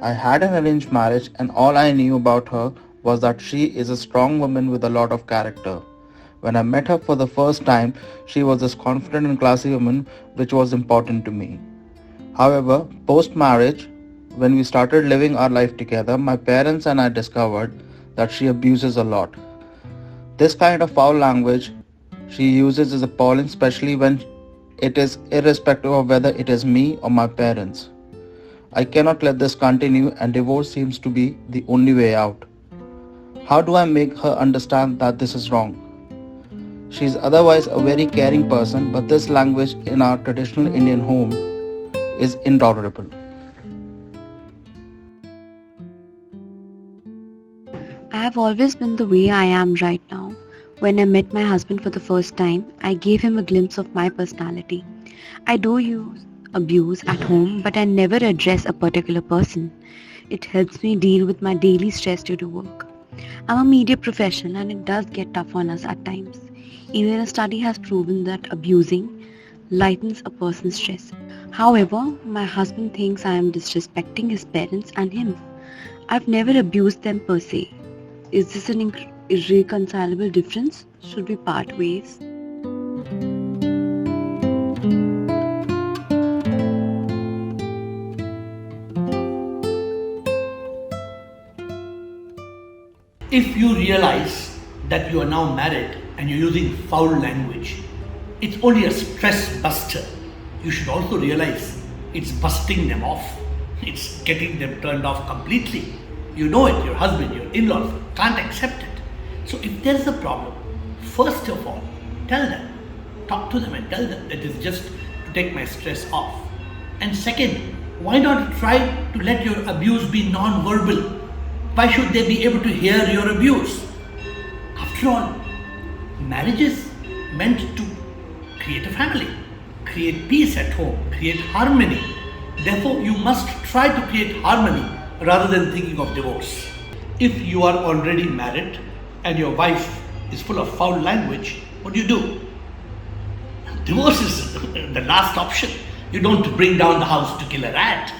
I had an arranged marriage, and all I knew about her was that she is a strong woman with a lot of character. When I met her for the first time, she was this confident and classy woman, which was important to me. However, post marriage, when we started living our life together, my parents and I discovered that she abuses a lot. This kind of foul language she uses is appalling, especially when it is irrespective of whether it is me or my parents. I cannot let this continue, and divorce seems to be the only way out. How do I make her understand that this is wrong? She is otherwise a very caring person, but this language in our traditional Indian home is intolerable. I have always been the way I am right now. When I met my husband for the first time, I gave him a glimpse of my personality. I do use abuse at home, but I never address a particular person. It helps me deal with my daily stress due to work. I'm a media professional and it does get tough on us at times. Even a study has proven that abusing lightens a person's stress. However, my husband thinks I am disrespecting his parents and him. I've never abused them per se. Is this an irreconcilable difference? Should we part ways? If you realize that you are now married and you're using foul language, it's only a stress buster. You should also realize it's busting them off. It's getting them turned off completely. You know it, your husband, your in laws can't accept it. So if there's a problem, first of all, tell them. Talk to them and tell them that it's just to take my stress off. And second, why not try to let your abuse be non-verbal? Why should they be able to hear your abuse? After all, marriage is meant to create a family, create peace at home, create harmony. Therefore, you must try to create harmony rather than thinking of divorce. If you are already married and your wife is full of foul language, what do? Divorce is the last option. You don't bring down the house to kill a rat.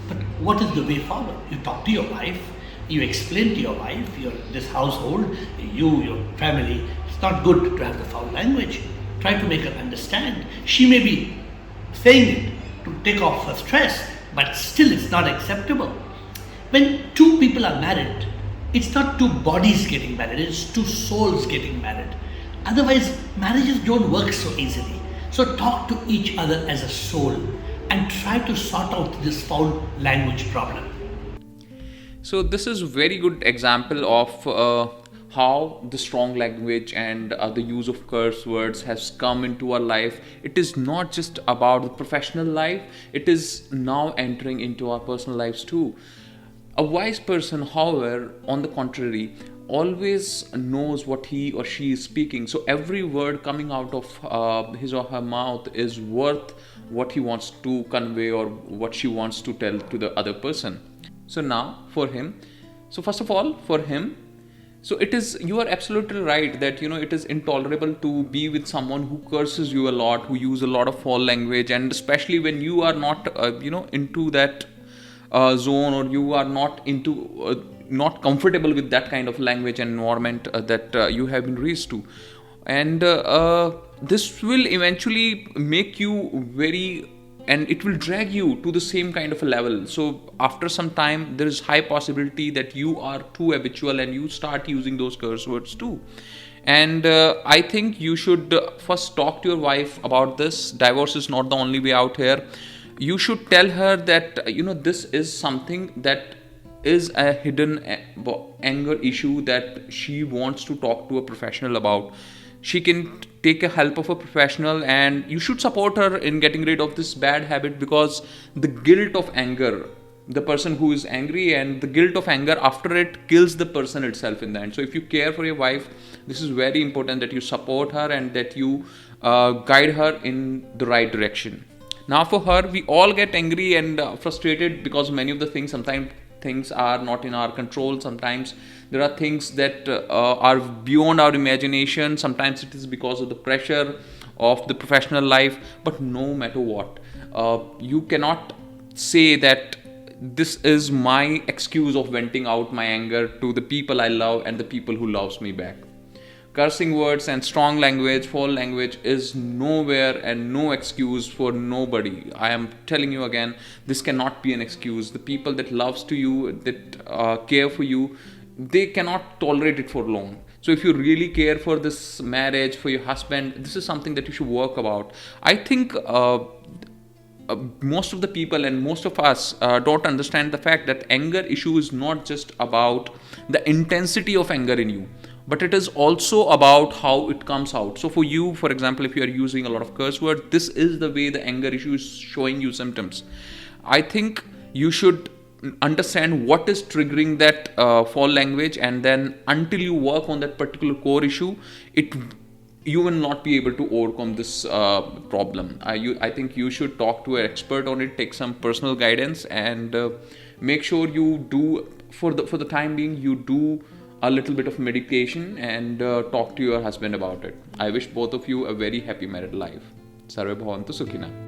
But what is the way forward? You talk to your wife, you explain to your wife, this household, your family, it's not good to have the foul language. Try to make her understand. She may be saying it to take off her stress, but still it's not acceptable. When two people are married, it's not two bodies getting married, it's two souls getting married. Otherwise, marriages don't work so easily. So talk to each other as a soul and try to sort out this foul language problem. So this is very good example of how the strong language and the use of curse words has come into our life. It is not just about the professional life, it is now entering into our personal lives too. A wise person, however, on the contrary, always knows what he or she is speaking. So every word coming out of his or her mouth is worth what he wants to convey or what she wants to tell to the other person. So now for him, so first of all for him, so it is, you are absolutely right that it is intolerable to be with someone who curses you a lot, who use a lot of foul language, and especially when you are not into that zone, or you are not into not comfortable with that kind of language and environment that you have been raised to. And this will eventually make you very, and it will drag you to the same kind of a level. So after some time, there is high possibility that you are too habitual and you start using those curse words too. And I think you should first talk to your wife about this. Divorce is not the only way out here. You should tell her that this is something that is a hidden anger issue that she wants to talk to a professional about. She can take a help of a professional, and you should support her in getting rid of this bad habit, because the guilt of anger, the person who is angry, and the guilt of anger after it kills the person itself in the end. So if you care for your wife, this is very important that you support her and that you guide her in the right direction. Now for her, we all get angry and frustrated because many of the things, sometimes things are not in our control. Sometimes there are things that are beyond our imagination. Sometimes it is because of the pressure of the professional life. But no matter what, you cannot say that this is my excuse of venting out my anger to the people I love and the people who loves me back. Cursing words and strong language, foul language is nowhere and no excuse for nobody. I am telling you again, this cannot be an excuse. The people that loves to you, that care for you, they cannot tolerate it for long. So if you really care for this marriage, for your husband, this is something that you should work about. I think most of the people and most of us don't understand the fact that anger issue is not just about the intensity of anger in you, but it is also about how it comes out. So for you, for example, if you are using a lot of curse words, this is the way the anger issue is showing you symptoms. I think you should understand what is triggering that foul language, and then until you work on that particular core issue, you will not be able to overcome this problem. I think you should talk to an expert on it, take some personal guidance, and make sure you do, for the time being, you do a little bit of meditation and talk to your husband about it. I wish both of you a very happy married life. Sarve bhavantu sukhina.